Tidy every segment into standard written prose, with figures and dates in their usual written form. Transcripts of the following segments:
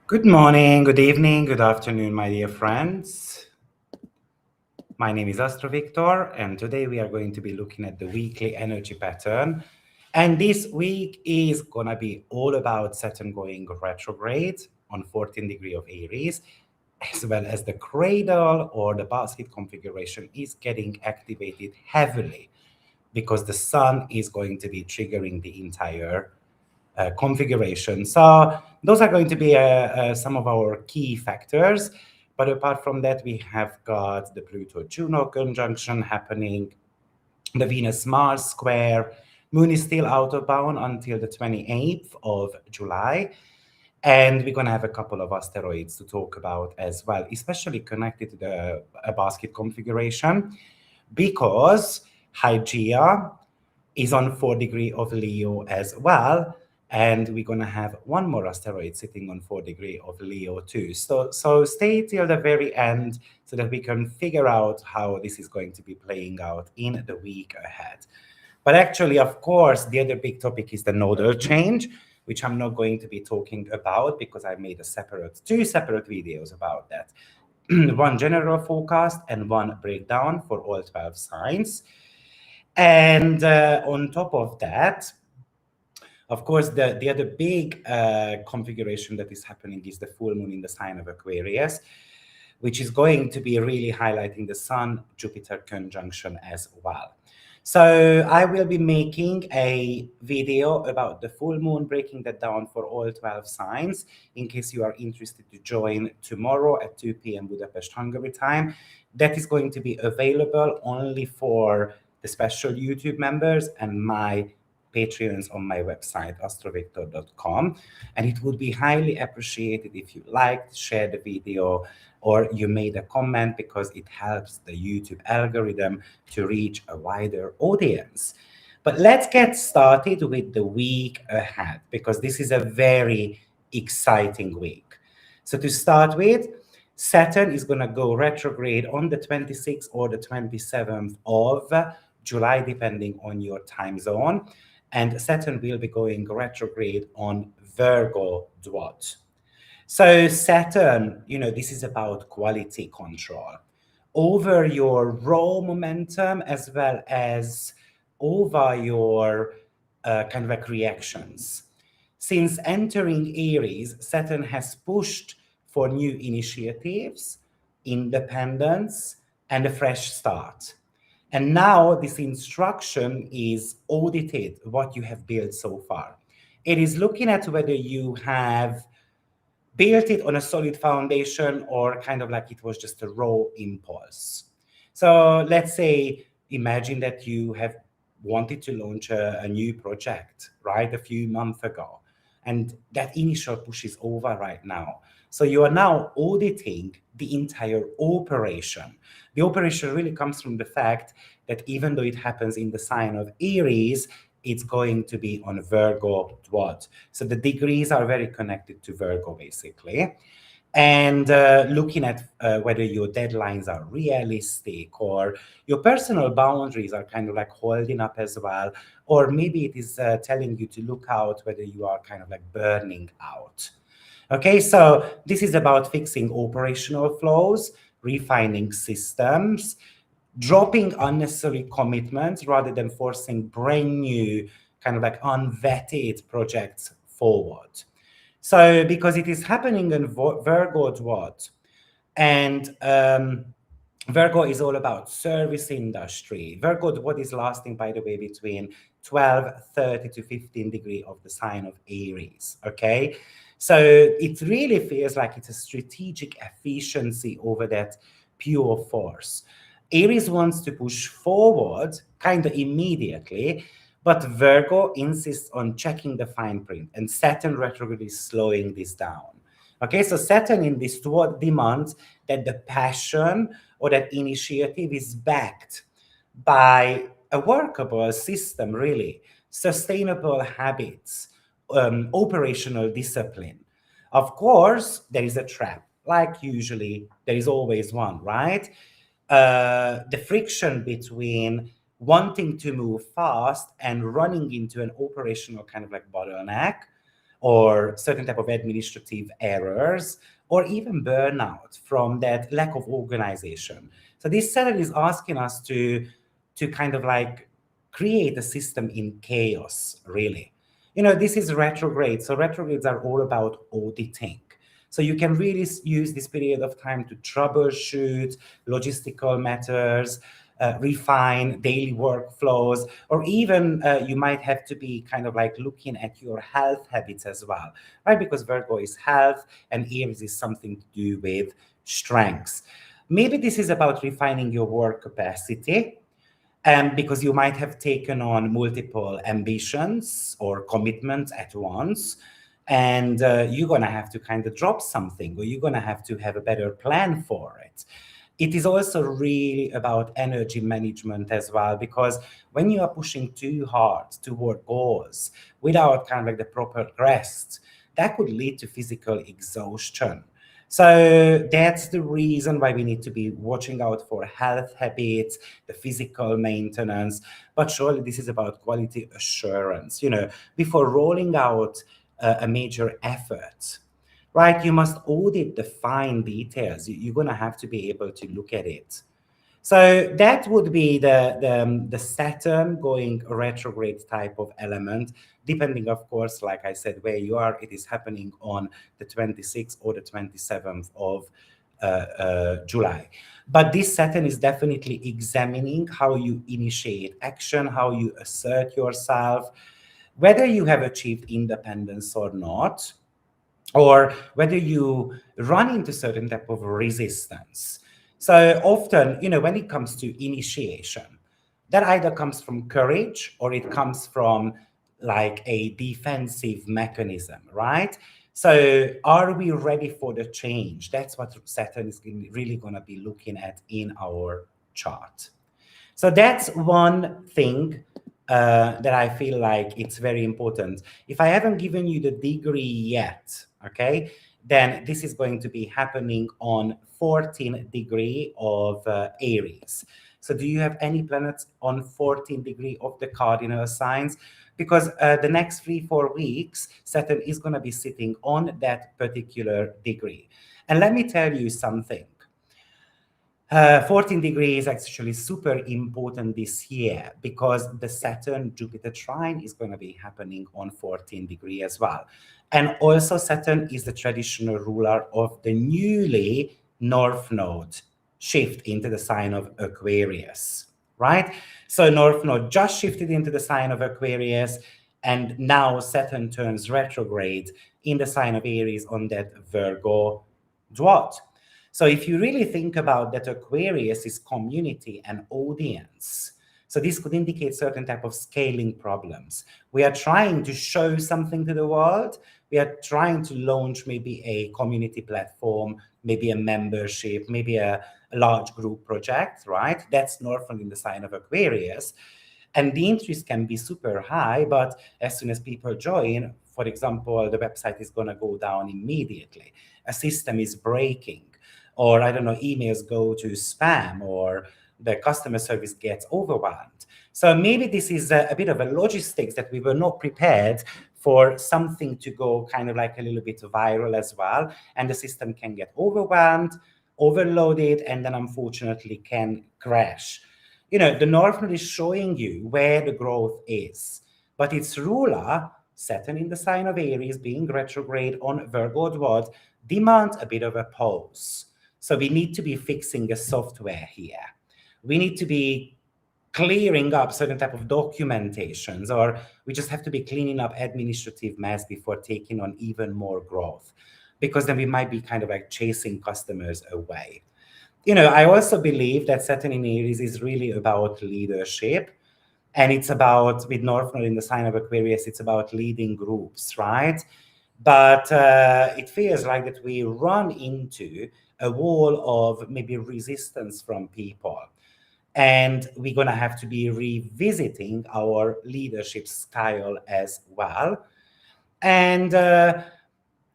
Good morning, good evening, good afternoon, my dear friends. My name is AstroViktor, and today we are going to be looking at the weekly energy pattern. And this week is gonna be all about Saturn going retrograde on 14 degree of Aries, as well as the cradle or the basket configuration is getting activated heavily because the sun is going to be triggering the entire configuration. So those are going to be some of our key factors. But apart from that, we have got the Pluto-Juno conjunction happening, the Venus-Mars square. Moon is still out of bound until the 28th of July. And we're going to have a couple of asteroids to talk about as well, especially connected to the basket configuration, because Hygeia is on 4 degree of Leo as well. And we're going to have one more asteroid sitting on 4 degree of Leo too. So stay till the very end so that we can figure out how this is going to be playing out in the week ahead. But actually, of course, the other big topic is the nodal change, which I'm not going to be talking about because I made two separate videos about that. One general forecast and one breakdown for all 12 signs. And on top of that, of course, the other big configuration that is happening is the full moon in the sign of Aquarius, which is going to be really highlighting the Sun-Jupiter conjunction as well. So I will be making a video about the full moon, breaking that down for all 12 signs, in case you are interested to join tomorrow at 2 p.m. Budapest, Hungary time. That is going to be available only for the special YouTube members and my Patreons on my website, AstroViktor.com. And it would be highly appreciated if you liked, shared the video, or you made a comment, because it helps the YouTube algorithm to reach a wider audience. But let's get started with the week ahead, because this is a very exciting week. So to start with, Saturn is going to go retrograde on the 26th or the 27th of July, depending on your time zone. And Saturn will be going retrograde on Virgo-Dwat. So Saturn, this is about quality control over your raw momentum as well as over your kind of like reactions. Since entering Aries, Saturn has pushed for new initiatives, independence, and a fresh start. And now this instruction is audited, what you have built so far. It is looking at whether you have built it on a solid foundation or kind of like it was just a raw impulse. So let's say, imagine that you have wanted to launch a new project, right, a few months ago, and that initial push is over right now. So you are now auditing the entire operation. The operation really comes from the fact that even though it happens in the sign of Aries, it's going to be on Virgo-Dwat. So the degrees are very connected to Virgo, basically. And looking at whether your deadlines are realistic or your personal boundaries are kind of like holding up as well. Or maybe it is telling you to look out whether you are kind of like burning out. Okay, so this is about fixing operational flows, refining systems, dropping unnecessary commitments rather than forcing brand new, kind of like unvetted projects forward. So because it is happening in Virgo-Dwat, and Virgo is all about service industry. Virgo-Dwat is lasting, by the way, between 12:30 to 15 degree of the sign of Aries, okay? So it really feels like it's a strategic efficiency over that pure force. Aries wants to push forward kind of immediately, but Virgo insists on checking the fine print, and Saturn retrograde is slowing this down. Okay, so Saturn in this demands that the passion or that initiative is backed by a workable system, really, sustainable habits, operational discipline. Of course, there is a trap, like usually there is always one, right? The friction between wanting to move fast and running into an operational kind of like bottleneck, or certain type of administrative errors, or even burnout from that lack of organization. So this Saturn is asking us to kind of like create a system in chaos, really. This is retrograde. So retrogrades are all about auditing. So you can really use this period of time to troubleshoot logistical matters, refine daily workflows, or even you might have to be kind of like looking at your health habits as well, right? Because Virgo is health and Aries is something to do with strengths. Maybe this is about refining your work capacity, because you might have taken on multiple ambitions or commitments at once, and you're going to have to kind of drop something, or you're going to have to have a better plan for it. It is also really about energy management as well, because when you are pushing too hard toward goals without kind of like the proper rest, that could lead to physical exhaustion. So that's the reason why we need to be watching out for health habits, the physical maintenance. But surely this is about quality assurance. Before rolling out a major effort, right? You must audit the fine details. You're going to have to be able to look at it. So that would be the Saturn going retrograde type of element, depending, of course, like I said, where you are. It is happening on the 26th or the 27th of July. But this Saturn is definitely examining how you initiate action, how you assert yourself, whether you have achieved independence or not, or whether you run into certain type of resistance. So often, when it comes to initiation, that either comes from courage or it comes from like a defensive mechanism, right? So are we ready for the change? That's what Saturn is really going to be looking at in our chart. So that's one thing that I feel like it's very important. If I haven't given you the degree yet, okay, then this is going to be happening on 14th degree of Aries. So do you have any planets on 14th degree of the cardinal signs? Because the next 3-4 weeks, Saturn is going to be sitting on that particular degree. And let me tell you something. 14 degrees is actually super important this year because the Saturn-Jupiter trine is going to be happening on 14 degree as well. And also Saturn is the traditional ruler of the newly North Node shift into the sign of Aquarius, right? So North Node just shifted into the sign of Aquarius, and now Saturn turns retrograde in the sign of Aries on that Virgo dwat. So if you really think about that, Aquarius is community and audience. So this could indicate certain type of scaling problems. We are trying to show something to the world. We are trying to launch maybe a community platform, maybe a membership, maybe a large group project, right? That's northern in the sign of Aquarius. And the interest can be super high, but as soon as people join, for example, the website is going to go down immediately. A system is breaking, or I don't know, emails go to spam, or the customer service gets overwhelmed. So maybe this is a bit of a logistics that we were not prepared for something to go kind of like a little bit viral as well. And the system can get overwhelmed, overloaded, and then unfortunately can crash. The North Node is showing you where the growth is, but its ruler, Saturn in the sign of Aries, being retrograde on Virgo dwat, demands a bit of a pause. So we need to be fixing the software here. We need to be clearing up certain type of documentations, or we just have to be cleaning up administrative mess before taking on even more growth, because then we might be kind of like chasing customers away. I also believe that Saturn in Aries is really about leadership. And it's about, with North Node in the sign of Aquarius, it's about leading groups, right? But it feels like that we run into a wall of maybe resistance from people. And we're going to have to be revisiting our leadership style as well. And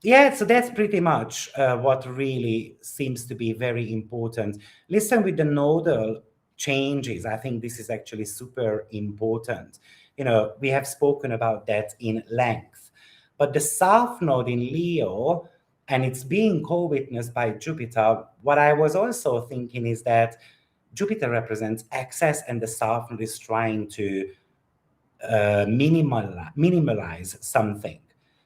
yeah, so that's pretty much what really seems to be very important. Listen, with the nodal changes, I think this is actually super important. We have spoken about that in length. But the South Node in Leo, and it's being co-witnessed by Jupiter, what I was also thinking is that Jupiter represents excess, and the South Node is trying to minimalize something.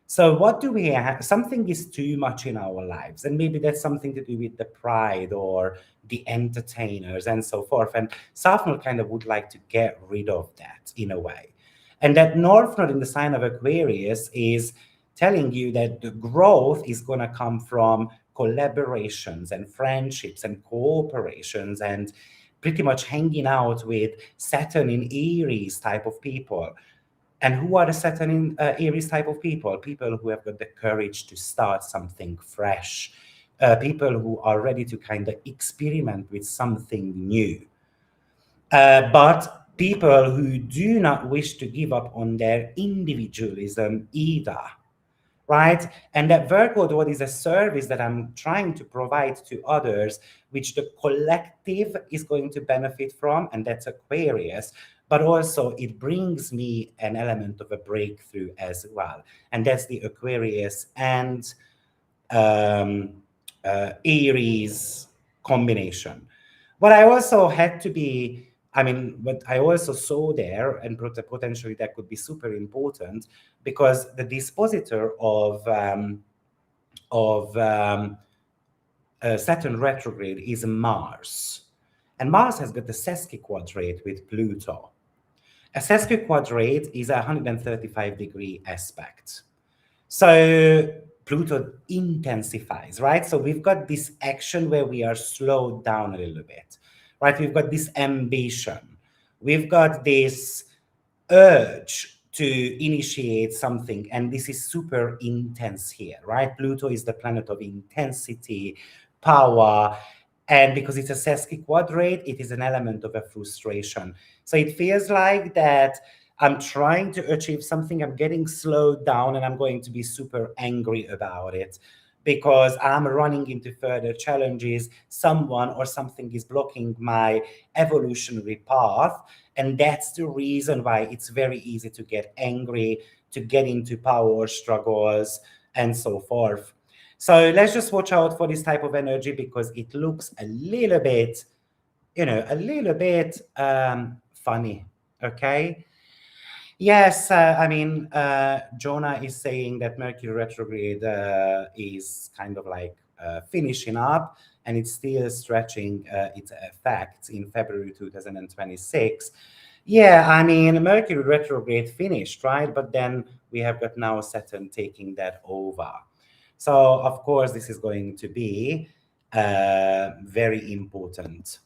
So what do we have? Something is too much in our lives, and maybe that's something to do with the pride or the entertainers and so forth. And South Node kind of would like to get rid of that in a way. And that North Node in the sign of Aquarius is telling you that the growth is going to come from collaborations and friendships and cooperations and pretty much hanging out with Saturn in Aries type of people. And who are the Saturn in Aries type of people? People who have got the courage to start something fresh, people who are ready to kind of experiment with something new. But people who do not wish to give up on their individualism either, right? And that Virgo Dot is a service that I'm trying to provide to others, which the collective is going to benefit from, and that's Aquarius. But also it brings me an element of a breakthrough as well. And that's the Aquarius and Aries combination. But I also had to be, I mean, what I also saw there, and potentially that could be super important, because the dispositor of Saturn retrograde is Mars. And Mars has got the sesquiquadrate with Pluto. A sesquiquadrate is a 135-degree aspect. So Pluto intensifies, right? So we've got this action where we are slowed down a little bit, right? We've got this ambition. We've got this urge to initiate something, and this is super intense here, right? Pluto is the planet of intensity, power, and because it's a sesquiquadrate, it is an element of a frustration. So it feels like that I'm trying to achieve something, I'm getting slowed down, and I'm going to be super angry about it because I'm running into further challenges. Someone or something is blocking my evolutionary path. And that's the reason why it's very easy to get angry, to get into power struggles, and so forth. So let's just watch out for this type of energy because it looks a little bit, a little bit funny. Okay. Yes, I mean, Jonah is saying that Mercury retrograde is kind of like finishing up, and it's still stretching its effects in February 2026. Yeah, I mean, Mercury retrograde finished, right? But then we have got now Saturn taking that over. So, of course, this is going to be very important.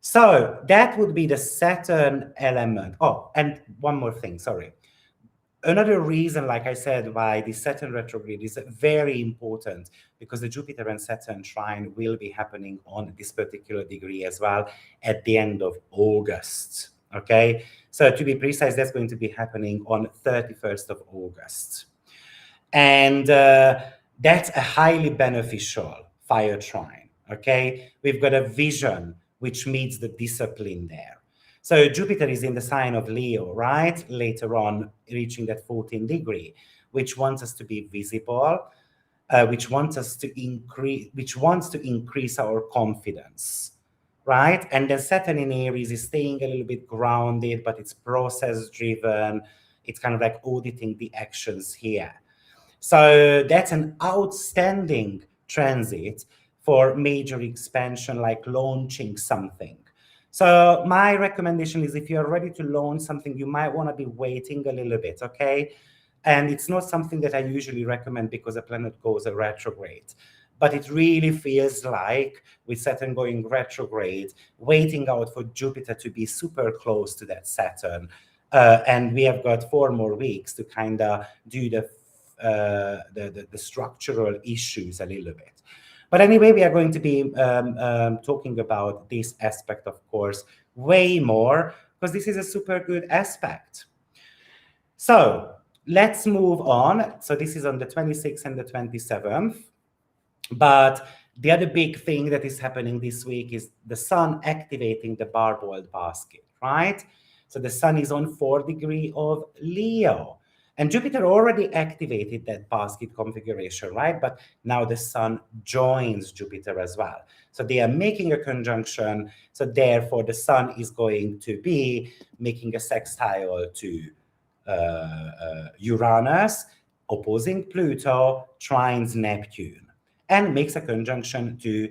So that would be the Saturn element. Oh, and one more thing, sorry. Another reason, like I said, why the Saturn retrograde is very important, because the Jupiter and Saturn trine will be happening on this particular degree as well at the end of August. Okay, so to be precise, that's going to be happening on 31st of August. And that's a highly beneficial fire trine. Okay, we've got a vision which meets the discipline there. So Jupiter is in the sign of Leo, right? Later on, reaching that 14th degree, which wants us to be visible, which wants to increase our confidence, right? And then Saturn in Aries is staying a little bit grounded, but it's process driven. It's kind of like auditing the actions here. So that's an outstanding transit for major expansion, like launching something. So my recommendation is, if you're ready to launch something, you might want to be waiting a little bit, okay? And it's not something that I usually recommend because a planet goes retrograde. But it really feels like, with Saturn going retrograde, waiting out for Jupiter to be super close to that Saturn. And we have got 4 more weeks to kind of do the structural issues a little bit. But anyway, we are going to be talking about this aspect, of course, way more, because this is a super good aspect. So let's move on. So this is on the 26th and the 27th. But the other big thing that is happening this week is the Sun activating the barbed basket, right? So the Sun is on 4th degree of Leo. And Jupiter already activated that basket configuration, right? But now the Sun joins Jupiter as well. So they are making a conjunction. So therefore, the Sun is going to be making a sextile to Uranus, opposing Pluto, trines Neptune, and makes a conjunction to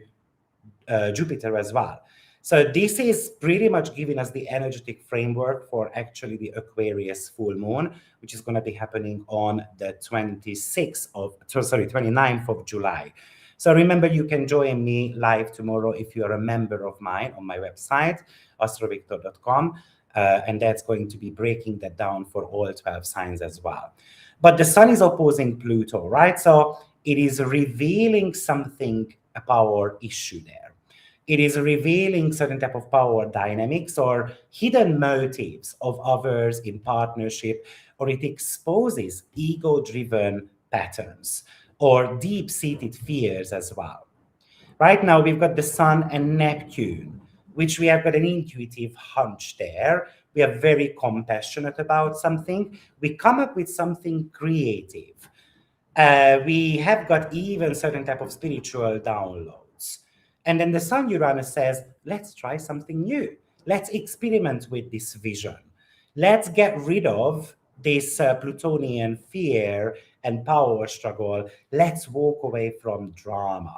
Jupiter as well. So this is pretty much giving us the energetic framework for actually the Aquarius full moon, which is going to be happening on the 29th of July. So remember, you can join me live tomorrow if you are a member of mine on my website, AstroViktor.com. And that's going to be breaking that down for all 12 signs as well. But the Sun is opposing Pluto, right? So it is revealing something, a power issue there. It is revealing certain type of power dynamics or hidden motives of others in partnership, or it exposes ego-driven patterns or deep-seated fears as well. Right now, we've got the Sun and Neptune, which we have got an intuitive hunch there. We are very compassionate about something. We come up with something creative. We have got even certain type of spiritual downloads. And then the Sun Uranus says, let's try something new. Let's experiment with this vision. Let's get rid of this Plutonian fear and power struggle. Let's walk away from drama.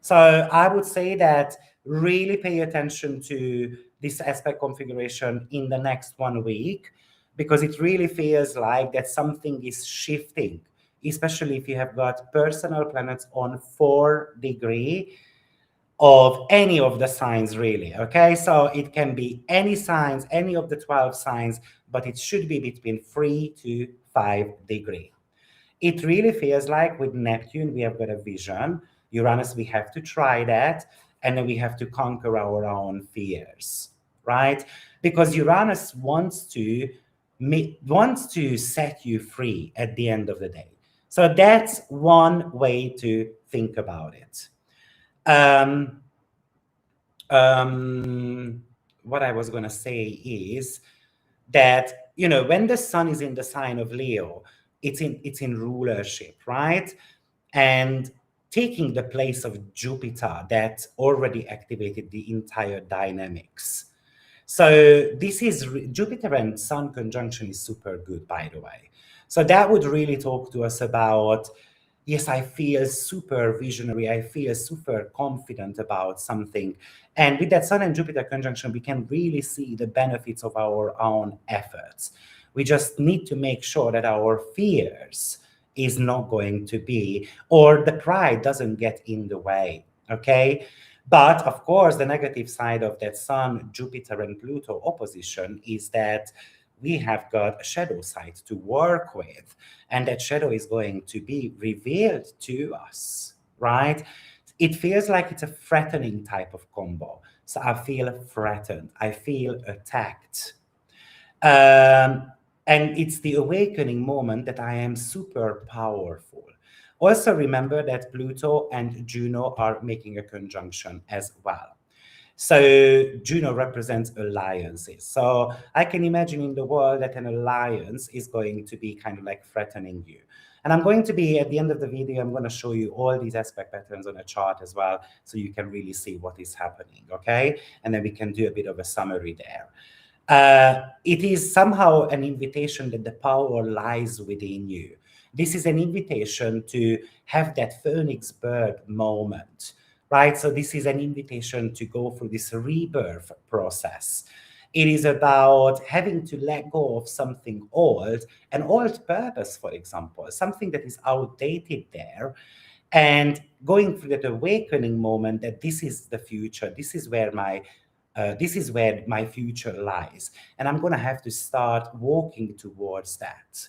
So I would say that really pay attention to this aspect configuration in the next 1 week, because it really feels like that something is shifting, especially if you have got personal planets on 4 degree of any of the signs, really. Okay, so it can be any signs, any of the 12 signs, but it should be between 3 to 5 degree. It really feels like with Neptune, we have got a vision. Uranus, we have to try that. And then we have to conquer our own fears, right? Because Uranus wants to set you free at the end of the day. So that's one way to think about it. What I was going to say is that, you know, when the Sun is in the sign of Leo, it's in rulership, right? And taking the place of Jupiter that already activated the entire dynamics. So this is Jupiter and Sun conjunction is super good, by the way. So that would really talk to us about, yes, I feel super visionary, I feel super confident about something. And with that Sun and Jupiter conjunction, we can really see the benefits of our own efforts. We just need to make sure that our fears is not going to be, or the pride doesn't get in the way, okay? But of course, the negative side of that Sun, Jupiter, and Pluto opposition is that we have got a shadow side to work with, and that shadow is going to be revealed to us, right? It feels like it's a threatening type of combo. So I feel threatened, I feel attacked. And it's the awakening moment that I am super powerful. Also remember that Pluto and Juno are making a conjunction as well. So Juno represents alliances. So I can imagine in the world that an alliance is going to be kind of like threatening you. And I'm going to be, at the end of the video, I'm going to show you all these aspect patterns on a chart as well, so you can really see what is happening, okay? And then we can do a bit of a summary there. It is somehow an invitation that the power lies within you. This is an invitation to have that phoenix bird moment, right? So this is an invitation to go through this rebirth process. It is about having to let go of something old, an old purpose, for example, something that is outdated there, and going through that awakening moment that this is the future, this is where my future lies, and I'm going to have to start walking towards that.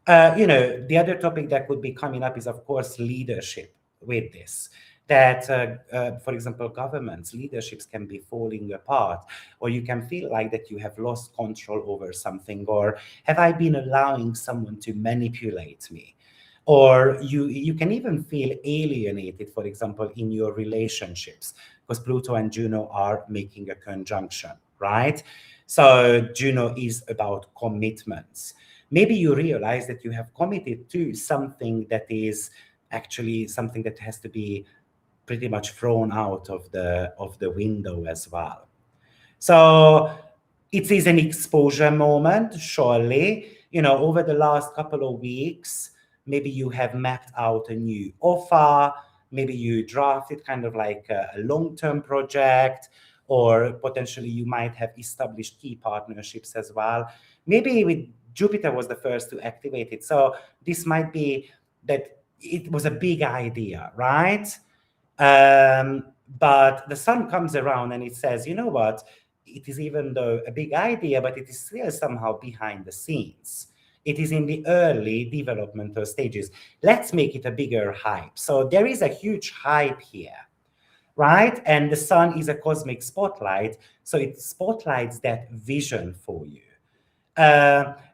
The other topic that could be coming up is, of course, leadership with this. That, for example, governments, leaderships can be falling apart, or you can feel like that you have lost control over something, or have I been allowing someone to manipulate me? Or you can even feel alienated, for example, in your relationships, because Pluto and Juno are making a conjunction, right? So Juno is about commitments. maybe you realize that you have committed to something that is actually something that has to be pretty much thrown out of the window as well. So it is an exposure moment, surely. Over the last couple of weeks, maybe you have mapped out a new offer, maybe you drafted kind of like a long-term project, or potentially you might have established key partnerships as well. Maybe with Jupiter was the first to activate it. So this might be that it was a big idea, right? But the sun comes around and it says, you know what? It is even though a big idea, but it is still somehow behind the scenes. It is in the early developmental stages. Let's make it a bigger hype. So there is a huge hype here, right? And the sun is a cosmic spotlight. So it spotlights that vision for you.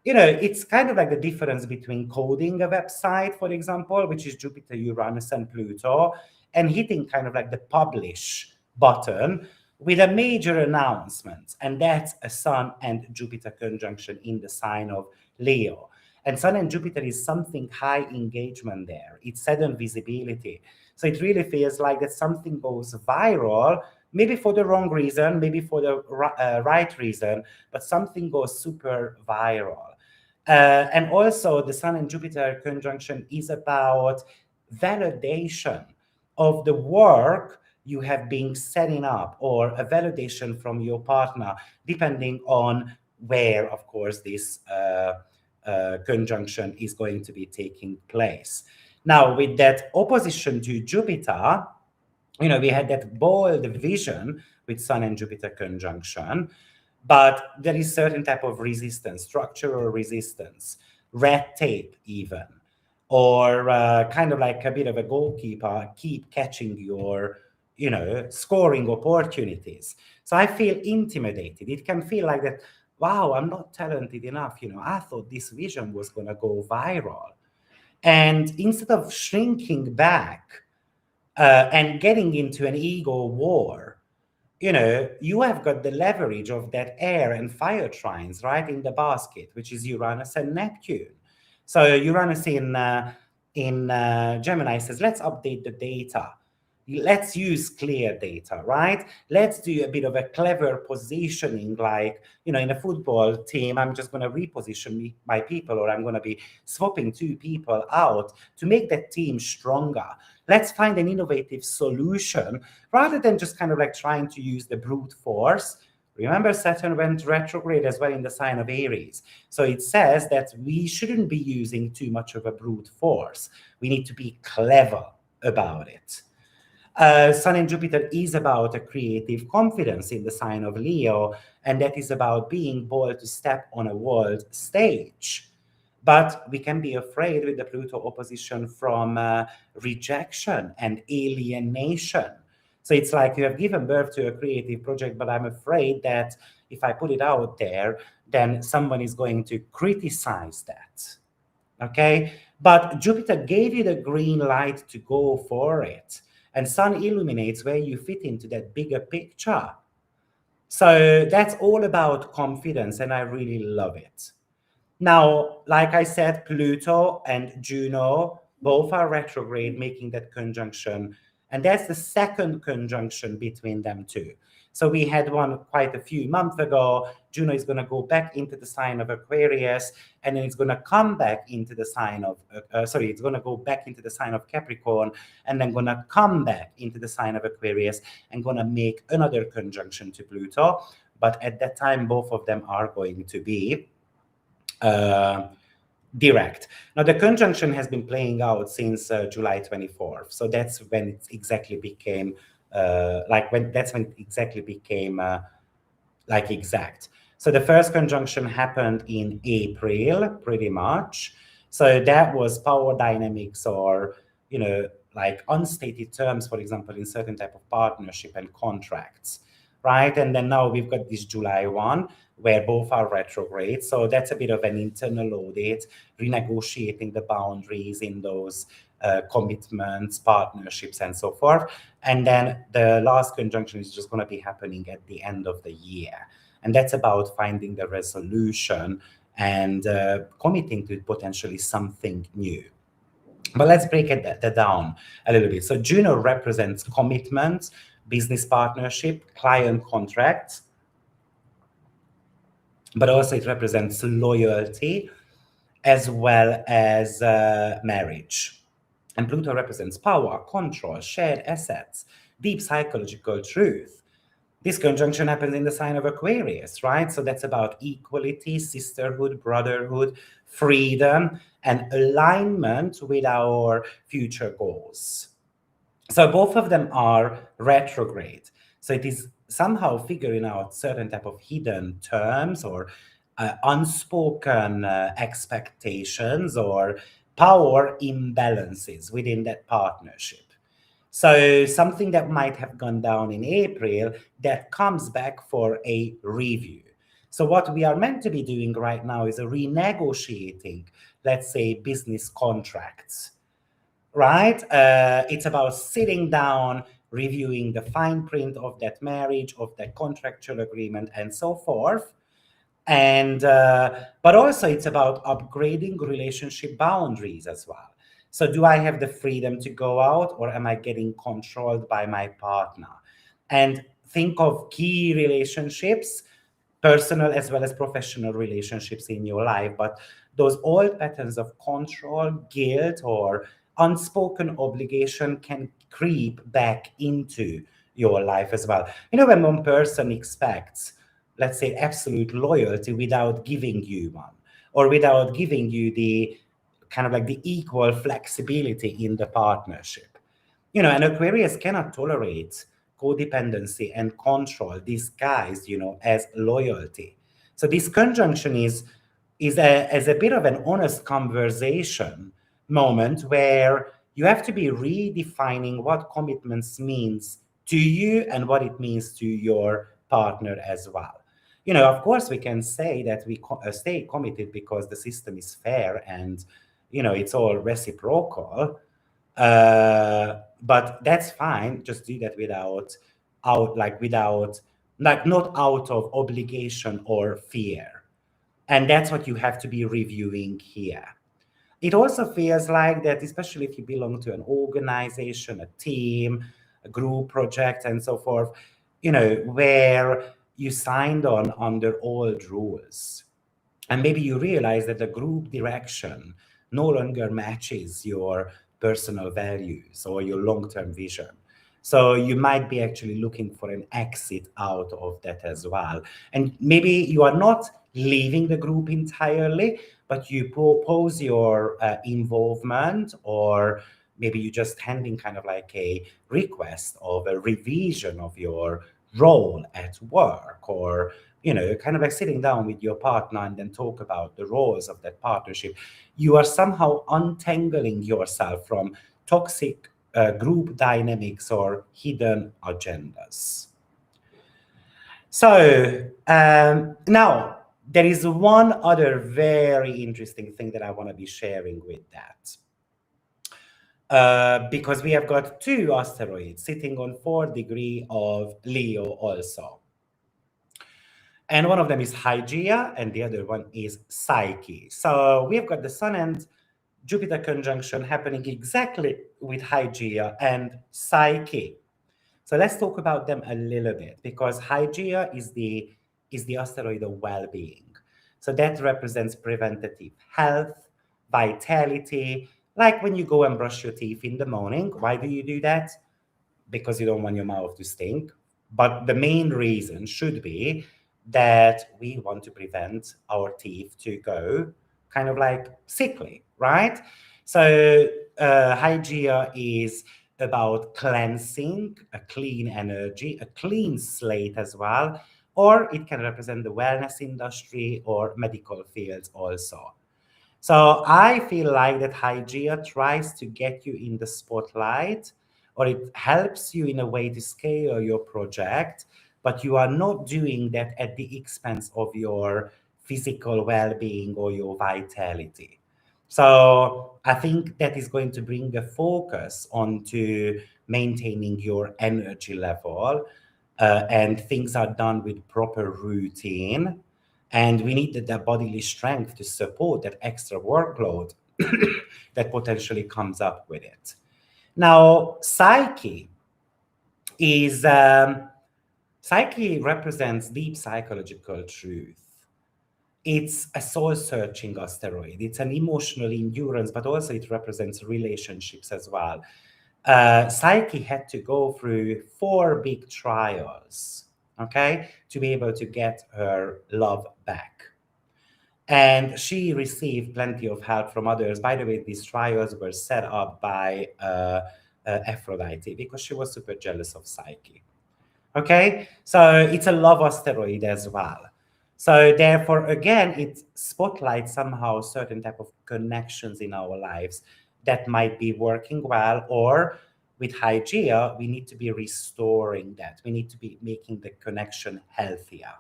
It's kind of like the difference between coding a website, for example, which is Jupiter, Uranus, and Pluto, and hitting kind of like the publish button with a major announcement. And that's a Sun and Jupiter conjunction in the sign of Leo. And Sun and Jupiter is something high engagement there. It's sudden visibility. So it really feels like that something goes viral, maybe for the wrong reason, maybe for the right reason, but something goes super viral. And also the Sun and Jupiter conjunction is about validation of the work you have been setting up, or a validation from your partner, depending on where, of course, this conjunction is going to be taking place. Now, with that opposition to Jupiter, we had that bold vision with Sun and Jupiter conjunction, but there is certain type of resistance, structural resistance, red tape even, or kind of like a bit of a goalkeeper, keep catching your, scoring opportunities. So I feel intimidated. It can feel like that, wow, I'm not talented enough. I thought this vision was going to go viral. And instead of shrinking back and getting into an ego war, you have got the leverage of that air and fire trines right in the basket, which is Uranus and Neptune. So Uranus in Gemini says, let's update the data. Let's use clear data, right? Let's do a bit of a clever positioning, like, in a football team, I'm just going to reposition my people, or I'm going to be swapping two people out to make that team stronger. Let's find an innovative solution rather than just kind of like trying to use the brute force. Remember, Saturn went retrograde as well in the sign of Aries. So it says that we shouldn't be using too much of a brute force. We need to be clever about it. Sun and Jupiter is about a creative confidence in the sign of Leo, and that is about being bold to step on a world stage. But we can be afraid with the Pluto opposition from rejection and alienation. So it's like you have given birth to a creative project, but I'm afraid that if I put it out there, then someone is going to criticize that. Okay? But Jupiter gave you the green light to go for it. And Sun illuminates where you fit into that bigger picture. So that's all about confidence, and I really love it. Now, like I said, Pluto and Juno both are retrograde, making that conjunction. And that's the second conjunction between them two. So we had one quite a few months ago. Juno is going to go back into the sign of Aquarius, and then it's going to come back into the sign of, it's going to go back into the sign of Capricorn, and then going to come back into the sign of Aquarius and going to make another conjunction to Pluto. But at that time, both of them are going to be direct. Now, the conjunction has been playing out since July 24th. So that's when it exactly became exact. So the first conjunction happened in April, pretty much. So that was power dynamics, or, like unstated terms, for example, in certain type of partnership and contracts, right? And then now we've got this July one, where both are retrograde. So that's a bit of an internal audit, renegotiating the boundaries in those commitments, partnerships, and so forth. And then the last conjunction is just going to be happening at the end of the year. And that's about finding the resolution and committing to potentially something new. But let's break that down a little bit. So Juno represents commitment, business partnership, client contracts, but also it represents loyalty as well as marriage. And Pluto represents power, control, shared assets, deep psychological truth. This conjunction happens in the sign of Aquarius, right? So that's about equality, sisterhood, brotherhood, freedom, and alignment with our future goals. So both of them are retrograde. So it is somehow figuring out certain type of hidden terms or unspoken expectations or power imbalances within that partnership. So something that might have gone down in April that comes back for a review. So what we are meant to be doing right now is a renegotiating, let's say, business contracts, right? It's about sitting down, reviewing the fine print of that marriage, of that contractual agreement, and so forth. And but also it's about upgrading relationship boundaries as well. So do I have the freedom to go out, or am I getting controlled by my partner? And think of key relationships, personal as well as professional relationships in your life, but those old patterns of control, guilt, or unspoken obligation can creep back into your life as well. You know, when one person expects, let's say, absolute loyalty without giving you one, or without giving you the kind of like the equal flexibility in the partnership. You know, and Aquarius cannot tolerate codependency and control disguised, you know, as loyalty. So this conjunction is a bit of an honest conversation moment where you have to be redefining what commitments means to you and what it means to your partner as well. You know, of course, we can say that we stay committed because the system is fair and, you know, it's all reciprocal. But that's fine. Just do that without, like, not out of obligation or fear. And that's what you have to be reviewing here. It also feels like that, especially if you belong to an organization, a team, a group project, and so forth, you know, where you signed on under old rules. And maybe you realize that the group direction no longer matches your personal values or your long-term vision. So you might be actually looking for an exit out of that as well. And maybe you are not leaving the group entirely, but you propose your involvement, or maybe you just handing kind of like a request of a revision of your role at work, or, you know, kind of like sitting down with your partner and then talk about the roles of that partnership. You are somehow untangling yourself from toxic group dynamics or hidden agendas. So now there is one other very interesting thing that I want to be sharing with that. Because we have got two asteroids sitting on 4 degrees of Leo also. And one of them is Hygeia, and the other one is Psyche. So we have got the Sun and Jupiter conjunction happening exactly with Hygeia and Psyche. So let's talk about them a little bit, because Hygeia is the asteroid of well-being. So that represents preventative health, vitality. Like when you go and brush your teeth in the morning, why do you do that? Because you don't want your mouth to stink. But the main reason should be that we want to prevent our teeth to go kind of like sickly, right? So Hygeia is about cleansing, a clean energy, a clean slate as well, or it can represent the wellness industry or medical fields also. So I feel like that Hygeia tries to get you in the spotlight, or it helps you in a way to scale your project, but you are not doing that at the expense of your physical well-being or your vitality. So I think that is going to bring a focus onto maintaining your energy level, and things are done with proper routine, And we need that bodily strength to support that extra workload that potentially comes up with it. Now, is psyche represents deep psychological truth. It's a soul-searching asteroid. It's an emotional endurance, but also it represents relationships as well. Psyche had to go through 4 big trials, okay, to be able to get her love back. And she received plenty of help from others. By the way, these trials were set up by Aphrodite because she was super jealous of Psyche. Okay, so it's a love asteroid as well. So therefore, again, it spotlights somehow certain type of connections in our lives that might be working well, or with Hygeia, we need to be restoring that. We need to be making the connection healthier.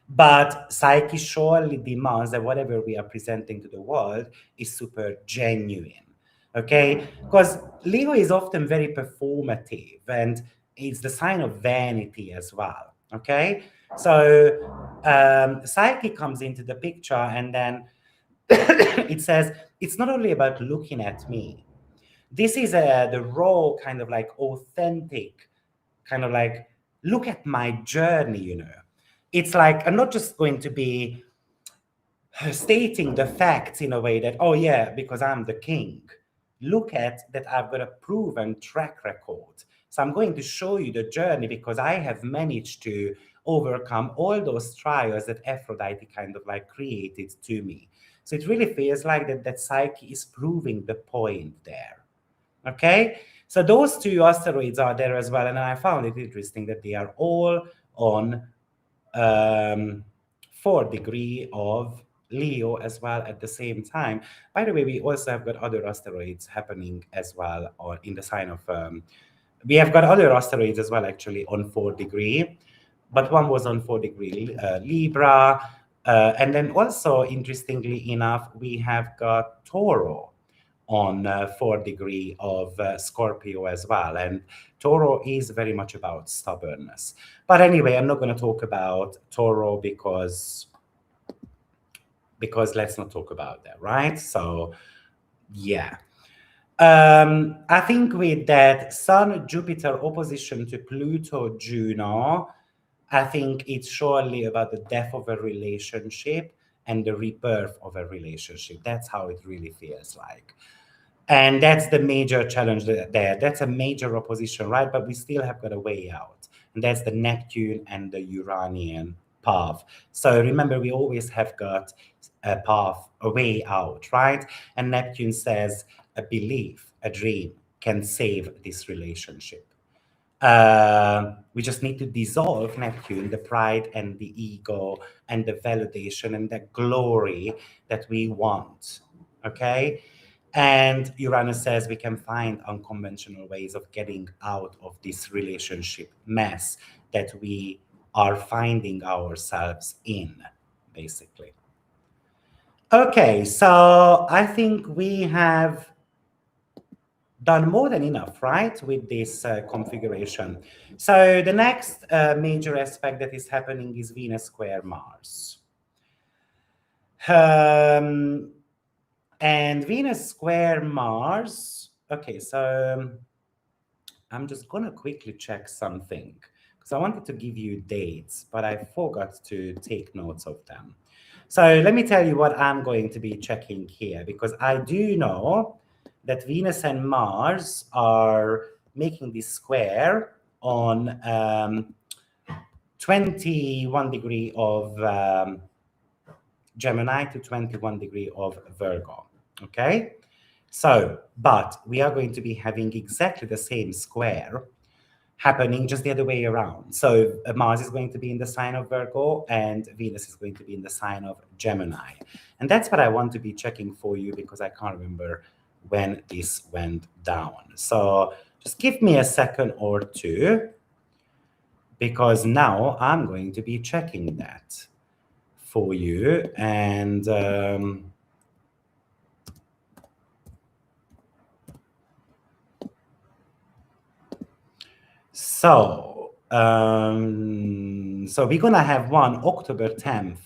But Psyche surely demands that whatever we are presenting to the world is super genuine. Okay? Because Leo is often very performative and it's the sign of vanity as well. Okay? So Psyche comes into the picture and then it says, it's not only about looking at me. This is the raw, kind of like authentic, kind of like, look at my journey, you know. It's like, I'm not just going to be stating the facts in a way that, oh yeah, because I'm the king. Look at that, I've got a proven track record. So I'm going to show you the journey because I have managed to overcome all those trials that Aphrodite kind of like created to me. So it really feels like that Psyche is proving the point there. Okay, so those 2 asteroids are there as well, and I found it interesting that they are all on 4 degree of Leo as well at the same time. By the way, we also have got other asteroids happening as well, or in the sign of we have got other asteroids as well actually on 4 degree, but one was on 4 degree Libra, and then also interestingly enough we have got Taureau on 4 degree of Scorpio as well. And Taureau is very much about stubbornness. But anyway, I'm not going to talk about Taureau because let's not talk about that, right? So yeah. I think with that Sun Jupiter opposition to Pluto Juno, I think it's surely about the death of a relationship and the rebirth of a relationship. That's how it really feels like. And that's the major challenge there. That's a major opposition, right? But we still have got a way out. And that's the Neptune and the Uranian path. So remember, we always have got a path, a way out, right? And Neptune says a belief, a dream can save this relationship. We just need to dissolve Neptune, the pride and the ego and the validation and the glory that we want. Okay? And Uranus says we can find unconventional ways of getting out of this relationship mess that we are finding ourselves in, basically. Okay, so I think we have done more than enough, right, with this configuration. So the next major aspect that is happening is Venus square Mars. And Venus square Mars, okay, so I'm just gonna quickly check something because I wanted to give you dates, but I forgot to take notes of them. So let me tell you what I'm going to be checking here, because I do know that Venus and Mars are making this square on 21 degree of Gemini to 21 degree of Virgo, okay? So, but we are going to be having exactly the same square happening just the other way around. So Mars is going to be in the sign of Virgo and Venus is going to be in the sign of Gemini. And that's what I want to be checking for you because I can't remember when this went down. So just give me a second or two because now I'm going to be checking that for you. And so we're gonna have one October 10th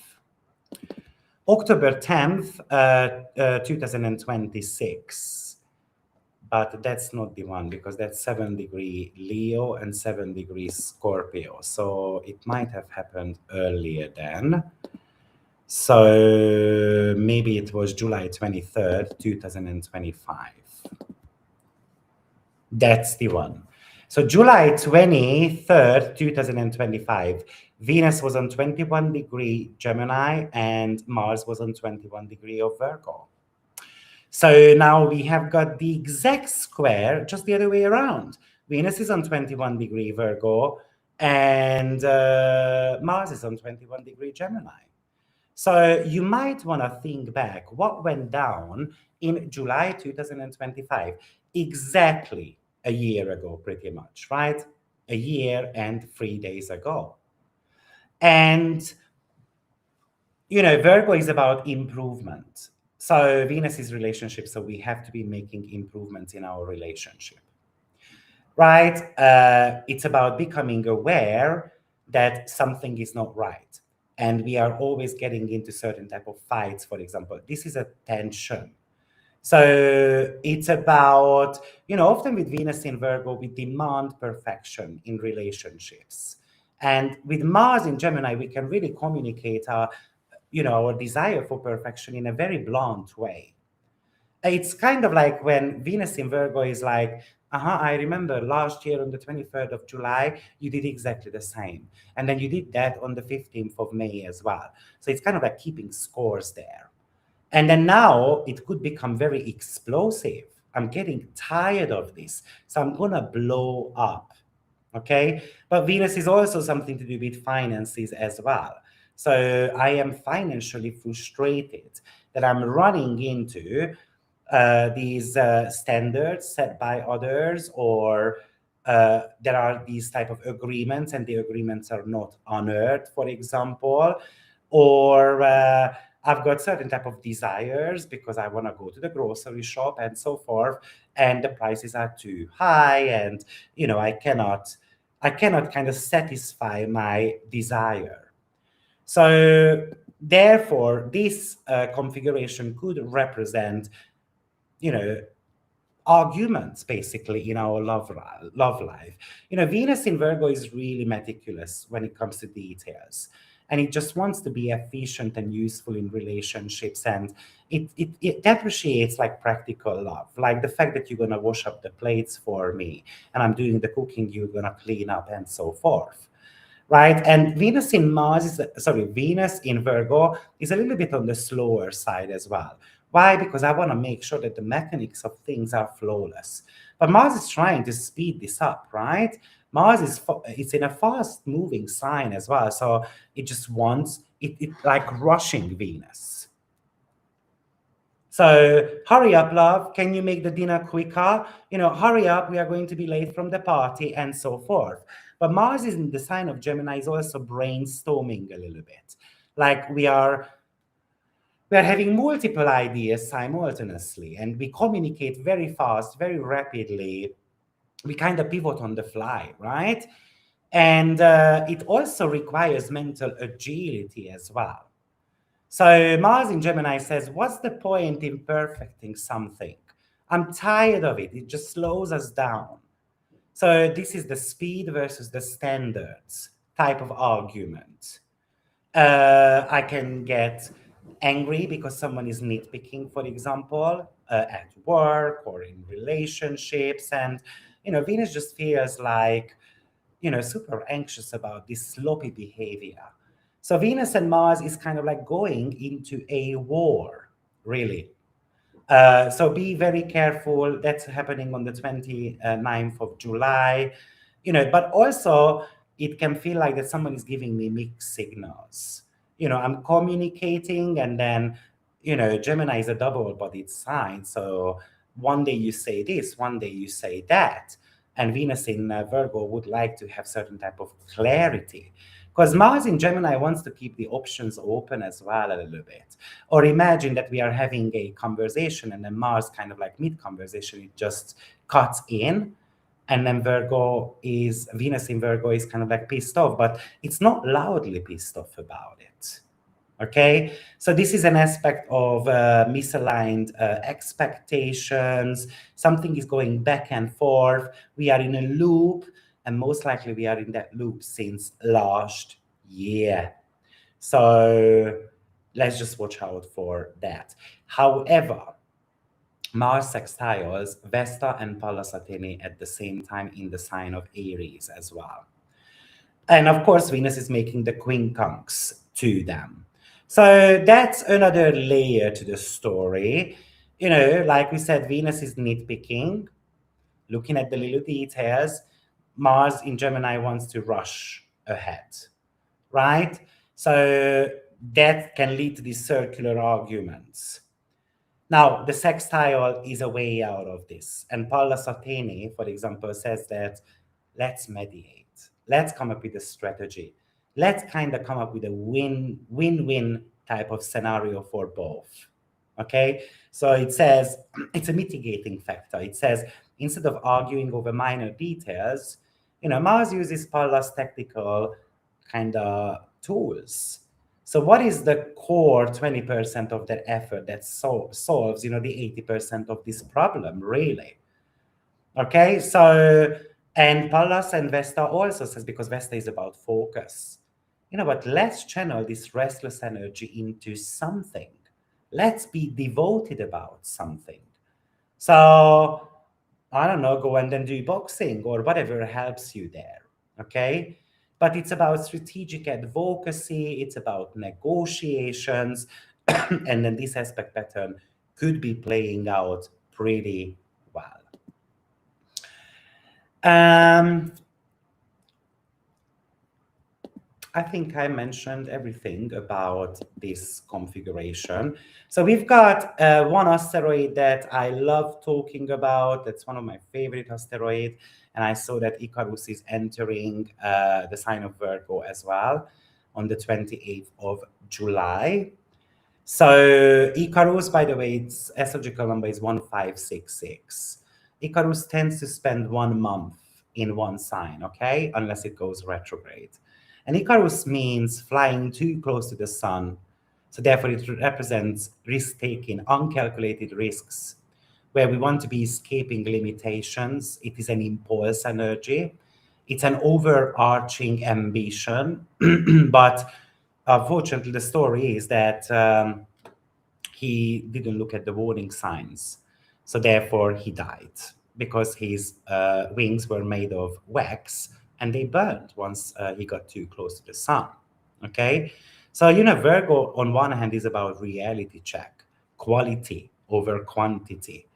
October 10th, 2026. But that's not the one because that's 7-degree Leo and 7-degree Scorpio. So it might have happened earlier then. So maybe it was July 23rd, 2025. That's the one. So July 23rd, 2025, Venus was on 21-degree Gemini and Mars was on 21-degree of Virgo. So now we have got the exact square, just the other way around. Venus is on 21-degree Virgo and Mars is on 21-degree Gemini. So you might want to think back what went down in July 2025, exactly a year ago, pretty much, right? A year and 3 days ago. And, Virgo is about improvement. So Venus is relationship, so we have to be making improvements in our relationship, right? It's about becoming aware that something is not right. And we are always getting into certain type of fights, for example. This is a tension. So it's about, often with Venus in Virgo, we demand perfection in relationships. And with Mars in Gemini, we can really communicate our desire for perfection in a very blunt way. It's kind of like when Venus in Virgo is like, I remember last year on the 23rd of July, you did exactly the same. And then you did that on the 15th of May as well. So it's kind of like keeping scores there. And then now it could become very explosive. I'm getting tired of this. So I'm going to blow up. Okay. But Venus is also something to do with finances as well. So I am financially frustrated that I'm running into these standards set by others, or there are these type of agreements and the agreements are not honored, for example, or I've got certain type of desires because I want to go to the grocery shop and so forth, and the prices are too high, and I cannot kind of satisfy my desire. So therefore, this configuration could represent, arguments basically in our love life. Venus in Virgo is really meticulous when it comes to details, and it just wants to be efficient and useful in relationships, and it appreciates like practical love, like the fact that you're going to wash up the plates for me and I'm doing the cooking, you're going to clean up and so forth, right? And Venus in Virgo is a little bit on the slower side as well. Why? Because I want to make sure that the mechanics of things are flawless. But Mars is trying to speed this up, right? Mars it's in a fast moving sign as well. So it just wants it like rushing Venus. So hurry up, love. Can you make the dinner quicker? Hurry up. We are going to be late from the party and so forth. But Mars is in the sign of Gemini is also brainstorming a little bit. Like we are having multiple ideas simultaneously, and we communicate very fast, very rapidly. We kind of pivot on the fly, right? And it also requires mental agility as well. So Mars in Gemini says, what's the point in perfecting something? I'm tired of it. It just slows us down. So this is the speed versus the standards type of argument. I can get angry because someone is nitpicking, for example, at work or in relationships. And, Venus just feels like, super anxious about this sloppy behavior. So Venus and Mars is kind of like going into a war, really. So be very careful. That's happening on the 29th of July. But also it can feel like that someone is giving me mixed signals. I'm communicating, and then, Gemini is a double-bodied sign. So one day you say this, one day you say that. And Venus in Virgo would like to have certain type of clarity. Because Mars in Gemini wants to keep the options open as well a little bit. Or imagine that we are having a conversation and then Mars kind of like mid-conversation, it just cuts in. And then Venus in Virgo is kind of like pissed off, but it's not loudly pissed off about it. Okay, so this is an aspect of misaligned expectations. Something is going back and forth. We are in a loop, and most likely we are in that loop since last year. So let's just watch out for that. However, Mars sextiles Vesta and Pallas Athene at the same time in the sign of Aries as well. And of course, Venus is making the quincunx to them. So that's another layer to the story. You know, like we said, Venus is nitpicking, looking at the little details. Mars in Gemini wants to rush ahead, right? So that can lead to these circular arguments. Now, the sextile is a way out of this. And Pallas Athene, for example, says that let's mediate. Let's come up with a strategy. Let's kind of come up with a win-win type of scenario for both. Okay? So it says it's a mitigating factor. It says instead of arguing over minor details, you know, Mars uses Pallas technical kind of tools. So what is the core 20% of that effort that solves, you know, the 80% of this problem, really? Okay, so, and Pallas and Vesta also says, because Vesta is about focus, you know, but let's channel this restless energy into something. Let's be devoted about something. So, I don't know, go and then do boxing or whatever helps you there. Okay. But it's about strategic advocacy, it's about negotiations, and then this aspect pattern could be playing out pretty well. Um, I think I mentioned everything about this configuration. So we've got one asteroid that I love talking about. That's one of my favorite asteroids. And I saw that Icarus is entering the sign of Virgo as well on the 28th of July. So Icarus, by the way, its astrological number is 1566. Icarus tends to spend 1 month in one sign, okay, unless it goes retrograde. And Icarus means flying too close to the sun. So therefore, it represents risk-taking, uncalculated risks, where we want to be escaping limitations. It is an impulse energy. It's an overarching ambition, but unfortunately, the story is that he didn't look at the warning signs. So therefore, he died because his wings were made of wax and they burned once he got too close to the sun. Okay? So, you know, Virgo, on one hand, is about reality check, quality over quantity,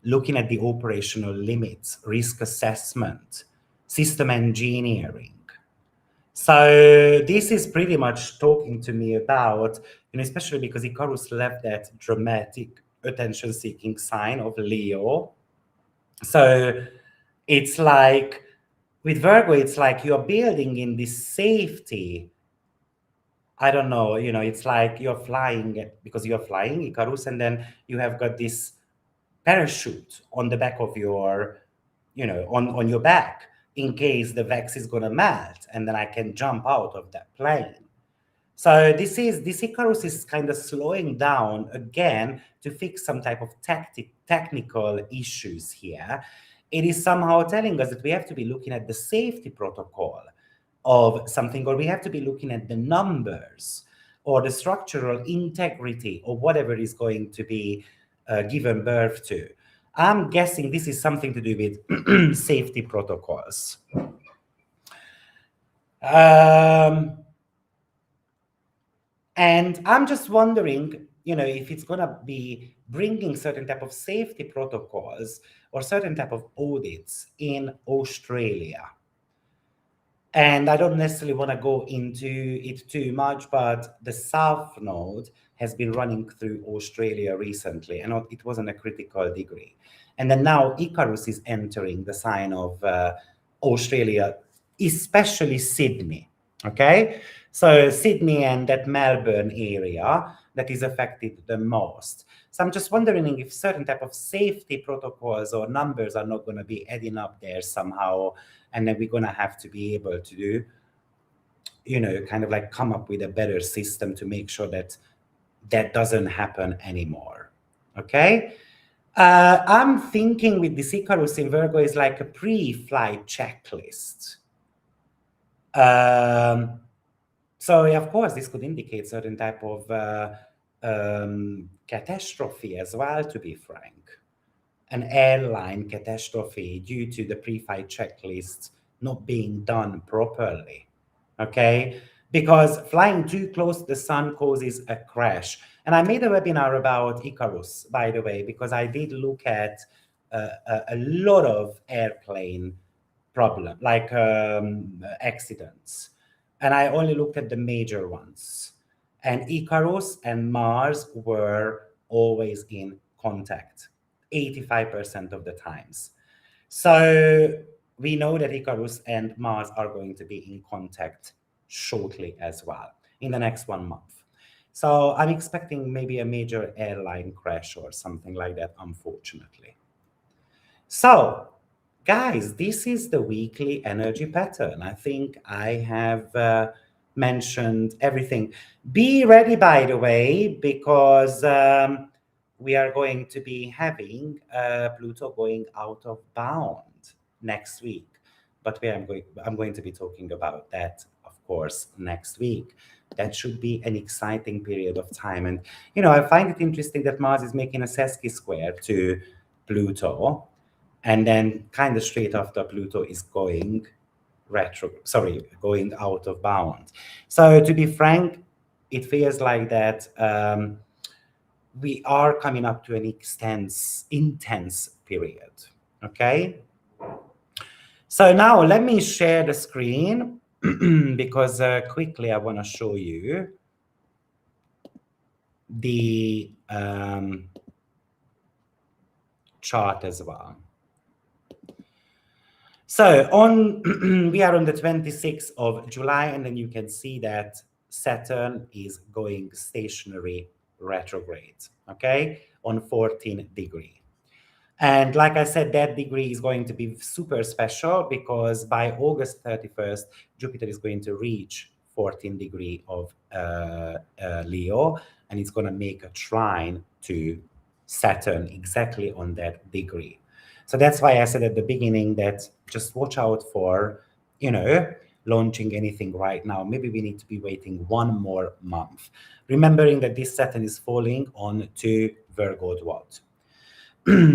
looking at the operational limits, risk assessment, system engineering. So this is pretty much talking to me about, you know, especially because Icarus left that dramatic attention-seeking sign of Leo. So it's like with Virgo, it's like you're building in this safety. I don't know, you know, it's like you're flying because you're flying Icarus, and then you have got this parachute on the back of your, you know, on your back in case the wax is gonna melt, and then I can jump out of that plane. So this Icarus is kind of slowing down again to fix some type of technical issues here. It is somehow telling us that we have to be looking at the safety protocol of something, or we have to be looking at the numbers or the structural integrity or whatever is going to be given birth to. I'm guessing this is something to do with safety protocols. And I'm just wondering, you know, if it's going to be bringing certain type of safety protocols or certain type of audits in Australia. And I don't necessarily want to go into it too much, but the South Node has been running through Australia recently, and it was on a critical degree. And then now Icarus is entering the sign of Australia, especially Sydney. Okay, so Sydney and that Melbourne area that is affected the most. So I'm just wondering if certain type of safety protocols or numbers are not going to be adding up there somehow, and then we're going to have to be able to do, kind of like come up with a better system to make sure that that doesn't happen anymore. Okay. I'm thinking with this Icarus in Virgo is like a pre-flight checklist. So of course, this could indicate certain type of catastrophe as well, to be frank. An airline catastrophe due to the pre-flight checklist not being done properly. Okay? Because flying too close to the sun causes a crash. And I made a webinar about Icarus, by the way, because I did look at a lot of airplane problem, like accidents. And I only looked at the major ones. And Icarus and Mars were always in contact, 85% of the times. So we know that Icarus and Mars are going to be in contact shortly as well, in the next 1 month. So I'm expecting maybe a major airline crash or something like that, unfortunately. So guys, this is the weekly energy pattern. I think I have mentioned everything. Be ready, by the way, because we are going to be having Pluto going out of bound next week. But I'm going to be talking about that, of course, next week. That should be an exciting period of time. And, I find it interesting that Mars is making a sesqui square to Pluto. And then kind of straight after Pluto is going out of bounds. So to be frank, it feels like that we are coming up to an intense period. Okay. So now let me share the screen because quickly I want to show you the chart as well. So we are on the 26th of July, and then you can see that Saturn is going stationary retrograde, okay, on 14 degree. And like I said, that degree is going to be super special because by August 31st, Jupiter is going to reach 14 degree of Leo, and it's going to make a trine to Saturn exactly on that degree. So that's why I said at the beginning that just watch out for, launching anything right now. Maybe we need to be waiting 1 more month, remembering that this Saturn is falling on to Virgo dwat.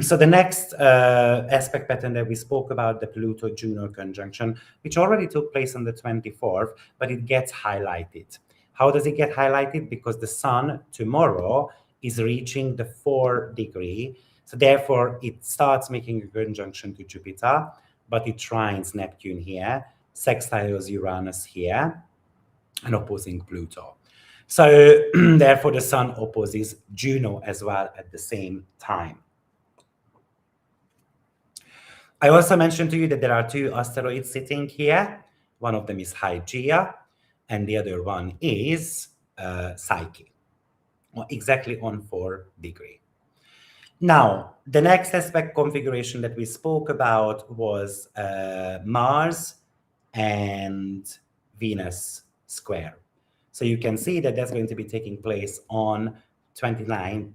So the next aspect pattern that we spoke about, the Pluto-Juno conjunction, which already took place on the 24th, but it gets highlighted. How does it get highlighted? Because the sun tomorrow is reaching the 4 degree. So therefore, it starts making a conjunction to Jupiter, but it trines Neptune here, sextiles Uranus here, and opposing Pluto. So therefore, the sun opposes Juno as well at the same time. I also mentioned to you that there are 2 asteroids sitting here. One of them is Hygeia, and the other one is Psyche, exactly on 4 degree. Now, the next aspect configuration that we spoke about was Mars and Venus square. So you can see that that's going to be taking place on 21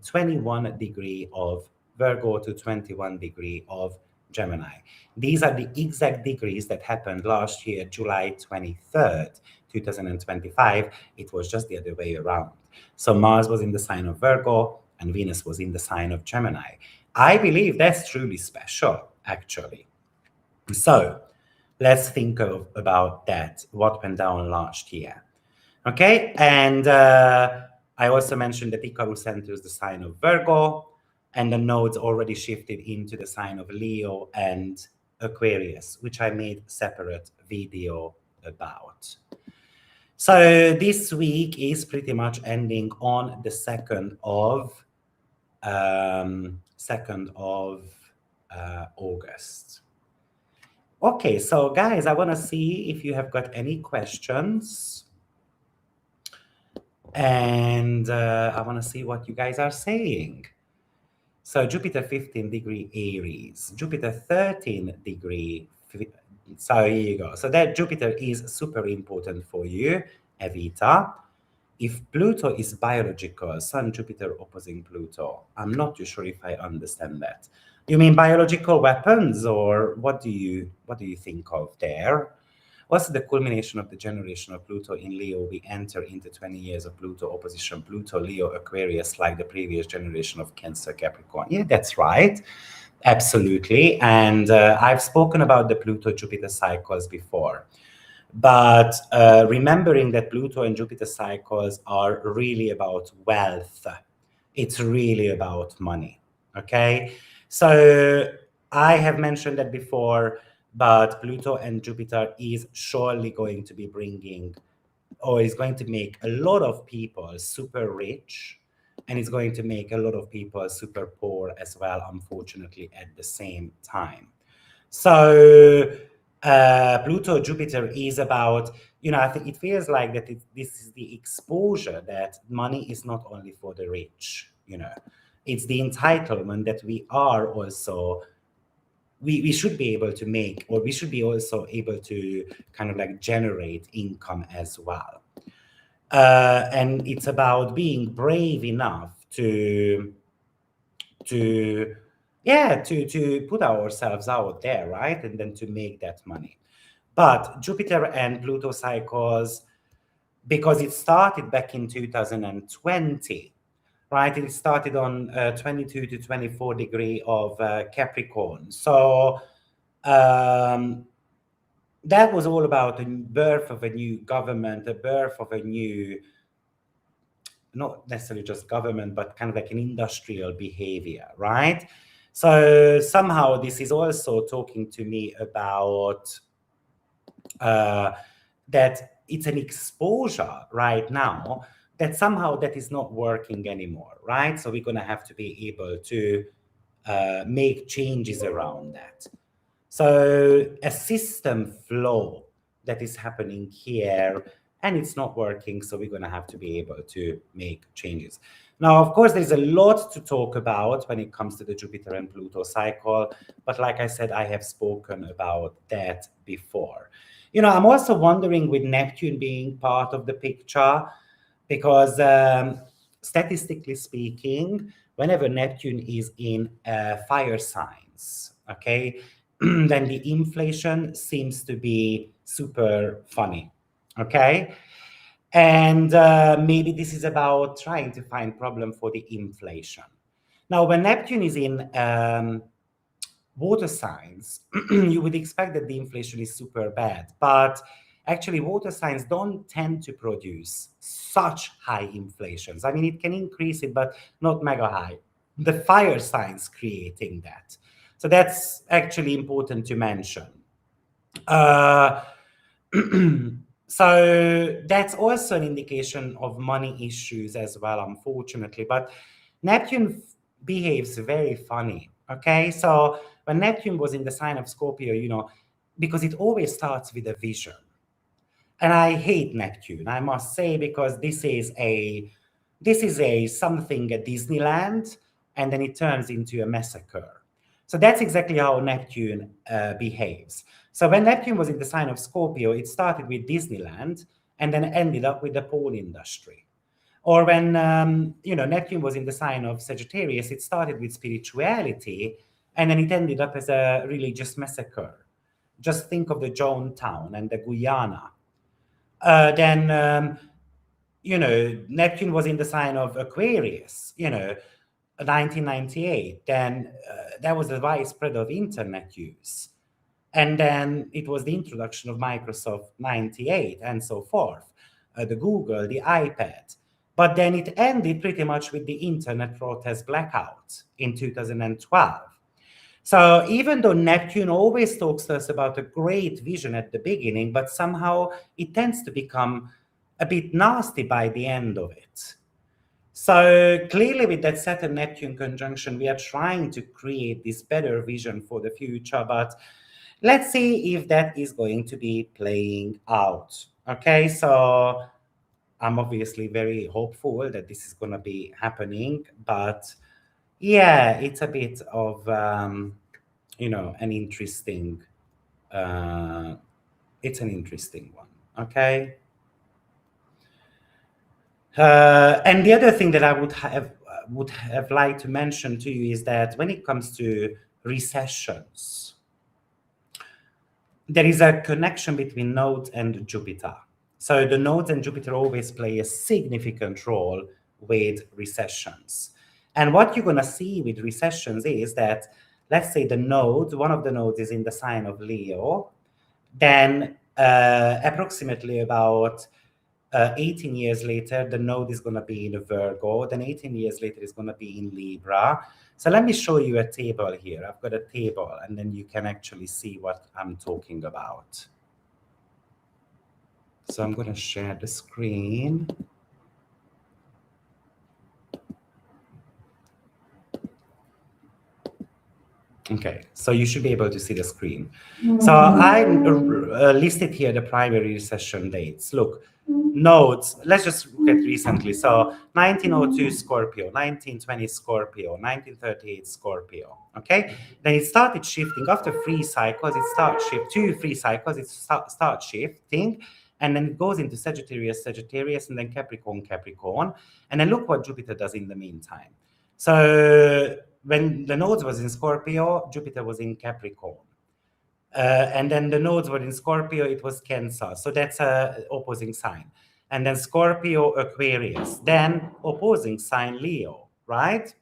degree of Virgo to 21 degree of Gemini. These are the exact degrees that happened last year, July 23rd, 2025. It was just the other way around. So Mars was in the sign of Virgo and Venus was in the sign of Gemini. I believe that's truly special, actually. So let's think about that, what went down last year. Okay, and I also mentioned that Icarus enters the sign of Virgo, and the nodes already shifted into the sign of Leo and Aquarius, which I made separate video about. So this week is pretty much ending on the 2nd of August. Okay, so guys, I want to see if you have got any questions. And I want to see what you guys are saying. So Jupiter 15 degree Aries, Jupiter 13 degree So here you go. So that Jupiter is super important for you, Evita. If Pluto is biological, Sun Jupiter opposing Pluto, I'm not too sure if I understand that. You mean biological weapons, or what do you think of there? What's the culmination of the generation of Pluto in Leo? We enter into 20 years of Pluto opposition Pluto, Leo, Aquarius, like the previous generation of Cancer, Capricorn. Yeah, that's right. Absolutely. And I've spoken about the Pluto Jupiter cycles before. But remembering that Pluto and Jupiter cycles are really about wealth, it's really about money. Okay. So I have mentioned that before, but Pluto and Jupiter is surely going to be bringing, or is going to make a lot of people super rich, and it's going to make a lot of people super poor as well, unfortunately, at the same time. So Pluto Jupiter is about, I think it feels like that this is the exposure that money is not only for the rich, it's the entitlement that we are also, we should be able to make, or we should be also able to kind of like generate income as well. And it's about being brave enough to to put ourselves out there, right? And then to make that money. But Jupiter and Pluto cycles, because it started back in 2020, right? It started on 22 to 24 degree of Capricorn. So um, that was all about the birth of a new government, the birth of a new, not necessarily just government, but kind of like an industrial behavior, right? So somehow this is also talking to me about uh, that it's an exposure right now that somehow that is not working anymore, right? So we're going to have to be able to make changes around that. So a system flow that is happening here, and it's not working, so we're going to have to be able to make changes. Now, of course, there's a lot to talk about when it comes to the Jupiter and Pluto cycle, but like I said, I have spoken about that before. I'm also wondering, with Neptune being part of the picture, because statistically speaking, whenever Neptune is in fire signs, okay, then the inflation seems to be super funny, okay? And maybe this is about trying to find problem for the inflation. Now, when Neptune is in water signs, you would expect that the inflation is super bad, but actually water signs don't tend to produce such high inflations. I mean, it can increase it, but not mega high. The fire signs creating that. So that's actually important to mention. Uh, so that's also an indication of money issues as well, unfortunately. But Neptune behaves very funny. Okay, so when Neptune was in the sign of Scorpio, because it always starts with a vision. And I hate Neptune, I must say, because this is a something at Disneyland, and then it turns into a massacre. So that's exactly how Neptune behaves. So when Neptune was in the sign of Scorpio, it started with Disneyland and then ended up with the porn industry. Or when Neptune was in the sign of Sagittarius, it started with spirituality and then it ended up as a religious massacre. Just think of the Jonestown and the Guyana. Then Neptune was in the sign of Aquarius, 1998. Then that was the widespread of internet use. And then it was the introduction of Microsoft 98 and so forth, the Google, the iPad. But then it ended pretty much with the internet protest blackout in 2012. So even though Neptune always talks to us about a great vision at the beginning, but somehow it tends to become a bit nasty by the end of it. So clearly with that Saturn Neptune conjunction, we are trying to create this better vision for the future, but let's see if that is going to be playing out. Okay, so I'm obviously very hopeful that this is going to be happening, but yeah, it's a bit of an interesting It's an interesting one, okay? And the other thing that I would have liked to mention to you is that when it comes to recessions, there is a connection between nodes and Jupiter. So the nodes and Jupiter always play a significant role with recessions. And what you're going to see with recessions is that, let's say one of the nodes is in the sign of Leo, then approximately about 18 years later, the node is going to be in Virgo. Then 18 years later, it's going to be in Libra. So let me show you a table here. I've got a table, and then you can actually see what I'm talking about. So I'm going to share the screen. Okay, so you should be able to see the screen. So I listed here the primary recession dates. Look, nodes, let's just look at recently. So 1902 Scorpio, 1920 Scorpio, 1938 Scorpio, okay? Then it started shifting. After 3 cycles, it starts shift, 2 3 cycles, it starts shifting. And then it goes into Sagittarius, Sagittarius, and then Capricorn, Capricorn. And then look what Jupiter does in the meantime. So when the nodes was in Scorpio, Jupiter was in Capricorn. And then the nodes were in Scorpio, it was Cancer. So that's a opposing sign. And then Scorpio, Aquarius. Then opposing sign, Leo, right?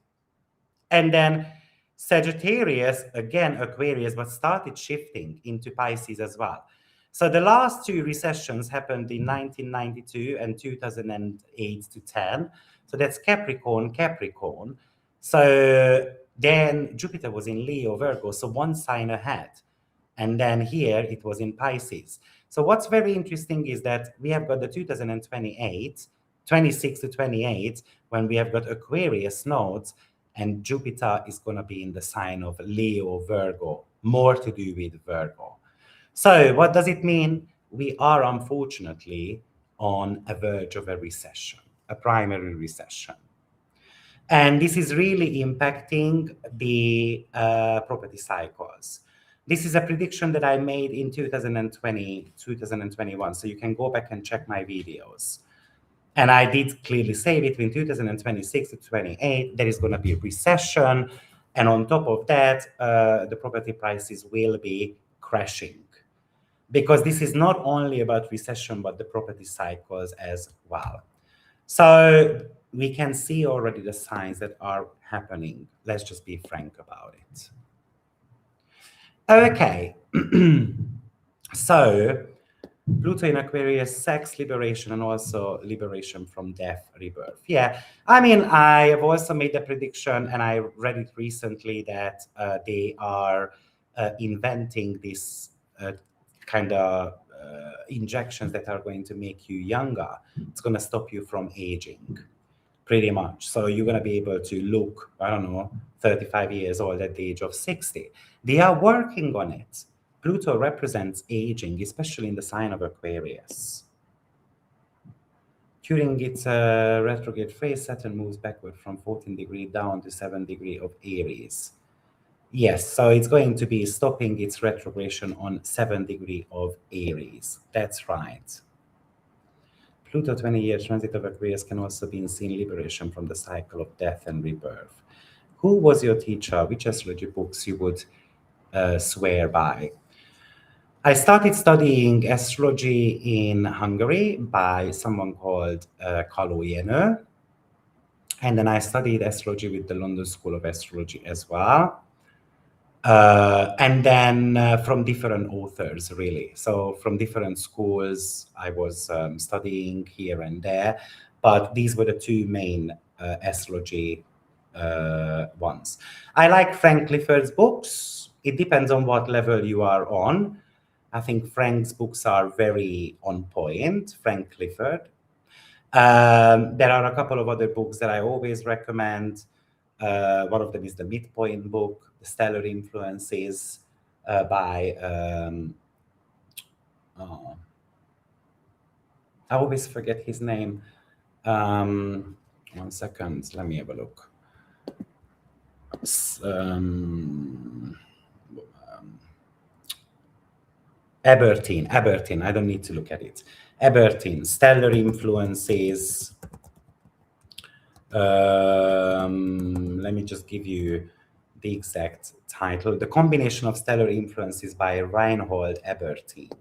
And then Sagittarius, again, Aquarius, but started shifting into Pisces as well. So the last 2 recessions happened in 1992 and 2008 to 10. So that's Capricorn, Capricorn. So then Jupiter was in Leo, Virgo, so 1 sign ahead. And then here it was in Pisces. So what's very interesting is that we have got the 2028, 26 to 28, when we have got Aquarius nodes, and Jupiter is going to be in the sign of Leo, Virgo, more to do with Virgo. So what does it mean? We are unfortunately on a verge of a recession, a primary recession. And this is really impacting the property cycles. This is a prediction that I made in 2020, 2021. So you can go back and check my videos. And I did clearly say between 2026 to 28, there is going to be a recession. And on top of that, the property prices will be crashing. Because this is not only about recession, but the property cycles as well. So we can see already the signs that are happening. Let's just be frank about it. Okay. So Pluto in Aquarius, sex, liberation, and also liberation from death, rebirth. Yeah, I mean, I have also made a prediction, and I read it recently that they are inventing this kind of injections that are going to make you younger. It's going to stop you from aging, pretty much. So you're going to be able to look, I don't know, 35 years old at the age of 60. They are working on it. Pluto represents aging, especially in the sign of Aquarius. During its retrograde phase, Saturn moves backward from 14 degree down to 7 degree of Aries. Yes, so it's going to be stopping its retrogression on 7 degree of Aries. That's right. Pluto 20-year transit of Aquarius can also be seen liberation from the cycle of death and rebirth. Who was your teacher? Which astrology books you would swear by? I started studying astrology in Hungary by someone called Kalo Jenő. And then I studied astrology with the London School of Astrology as well. And then from different authors, really. So from different schools, I was studying here and there. But these were the 2 main astrology ones. I like Frank Clifford's books. It depends on what level you are on. I think Frank's books are very on point, Frank Clifford. There are a couple of other books that I always recommend. One of them is the Midpoint book, The Stellar Influences by, I always forget his name. 1 second, let me have a look. Abertine. I don't need to look at it. Abertine, stellar influences. Let me just give you the exact title. The Combination of Stellar Influences by Reinhold Abertine.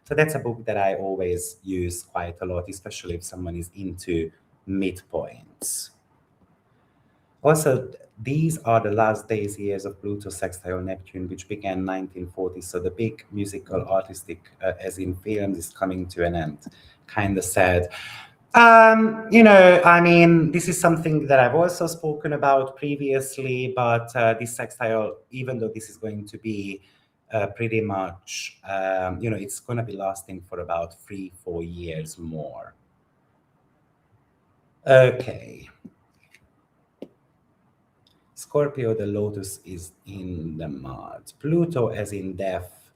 So that's a book that I always use quite a lot, especially if someone is into midpoints. Also, these are the last days, years of Pluto sextile Neptune, which began 1940. So the big musical, artistic, as in films, is coming to an end. Kind of sad. I mean, this is something that I've also spoken about previously, but this sextile, even though this is going to be pretty much, it's going to be lasting for about 3-4 years more. Okay. Scorpio, the lotus is in the Mars. Pluto, as in death,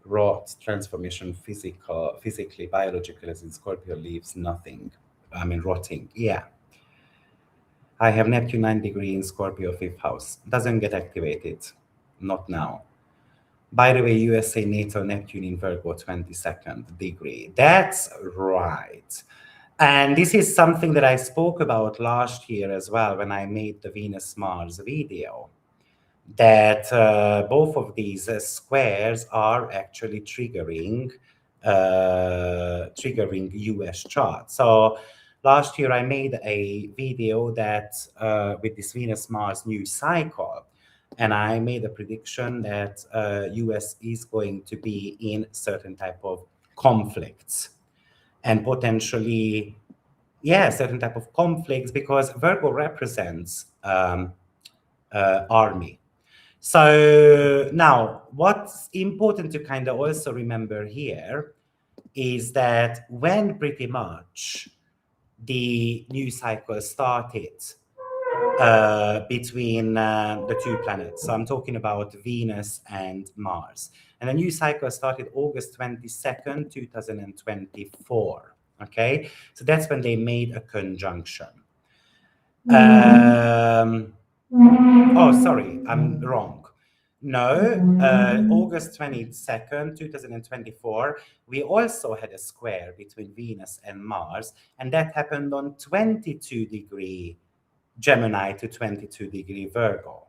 rot, transformation, physically, biological, as in Scorpio, leaves nothing. I mean, rotting. Yeah. I have Neptune 9 degree in Scorpio, 5th house. Doesn't get activated. Not now. By the way, USA, NATO, Neptune in Virgo, 22nd degree. That's right. And this is something that I spoke about last year as well when I made the Venus-Mars video, that both of these squares are actually triggering US chart. So last year I made a video that with this Venus-Mars new cycle, and I made a prediction that US is going to be in certain type of conflicts and potentially, certain type of conflicts, because Virgo represents army. So now what's important to kind of also remember here is that when pretty much the new cycle started between the two planets. So I'm talking about Venus and Mars. And the new cycle started August 22nd, 2024. Okay, so that's when they made a conjunction. Oh, sorry, I'm wrong. No, August 22nd, 2024, we also had a square between Venus and Mars, and that happened on 22 degree Gemini to 22 degree Virgo.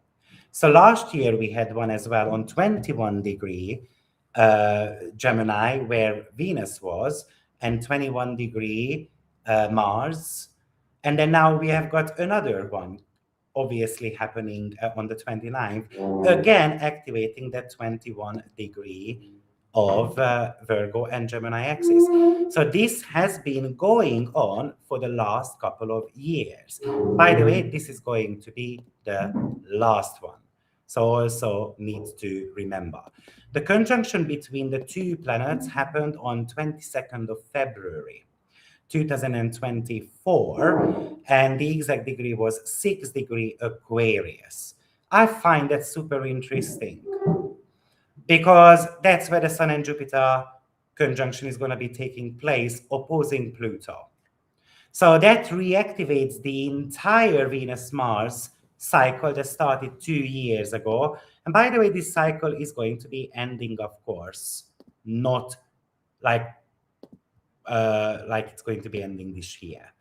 So last year we had one as well on 21 degree Gemini, where Venus was, and 21 degree Mars. And then now we have got another one, obviously happening on the 29th, again activating that 21 degree of Virgo and Gemini axis. So this has been going on for the last couple of years. By the way, this is going to be the last one. So also need to remember. The conjunction between the two planets happened on 22nd of February. 2024, and the exact degree was 6 degree Aquarius. I find that super interesting because that's where the Sun and Jupiter conjunction is going to be taking place, opposing Pluto. So that reactivates the entire Venus-Mars cycle that started 2 years ago. And by the way, this cycle is going to be ending, of course, not like it's going to be ending this year.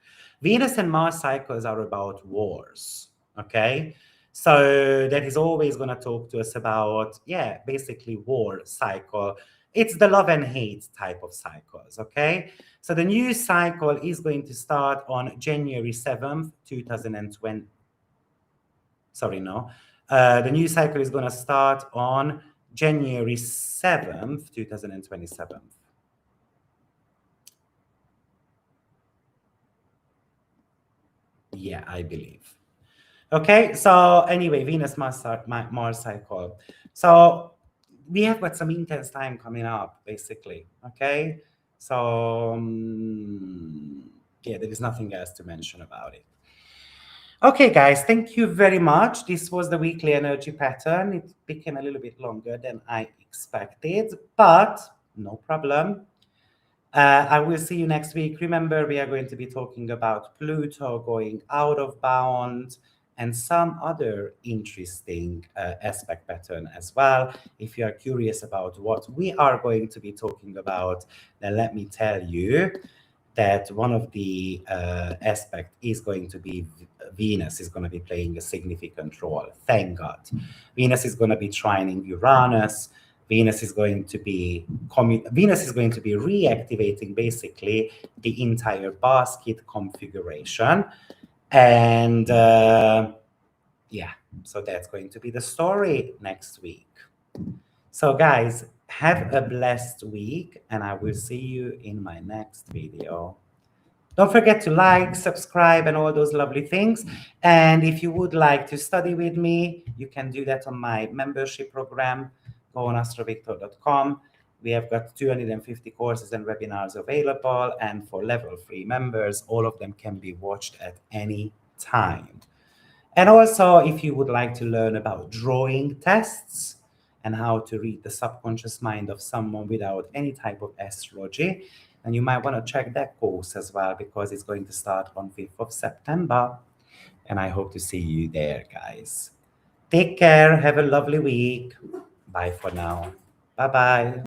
Venus and Mars cycles are about wars, okay? So that is always going to talk to us about, basically war cycle. It's the love and hate type of cycles, okay? So the new cycle is going to start on January 7th, 2020. Sorry, no. The new cycle is going to start on January 7th, 2027. Yeah, I believe. Okay, so anyway, Venus-Mars cycle. So we have got some intense time coming up, basically. Okay, so there is nothing else to mention about it. Okay, guys, thank you very much. This was the weekly energy pattern. It became a little bit longer than I expected, but no problem. I will see you next week. Remember, we are going to be talking about Pluto going out of bound and some other interesting aspect pattern as well. If you are curious about what we are going to be talking about, then let me tell you that one of the aspect is going to be Venus is going to be playing a significant role. Thank God. Venus is going to be trining Uranus. Venus is going to be reactivating basically the entire basket configuration, and yeah, so that's going to be the story next week. So guys, have a blessed week, and I will see you in my next video. Don't forget to like, subscribe, and all those lovely things. And if you would like to study with me, you can do that on my membership program. Go on AstroViktor.com. We have got 250 courses and webinars available. And for level 3 members, all of them can be watched at any time. And also, if you would like to learn about drawing tests and how to read the subconscious mind of someone without any type of astrology, and you might want to check that course as well, because it's going to start on 5th of September. And I hope to see you there, guys. Take care. Have a lovely week. Bye for now. Bye-bye.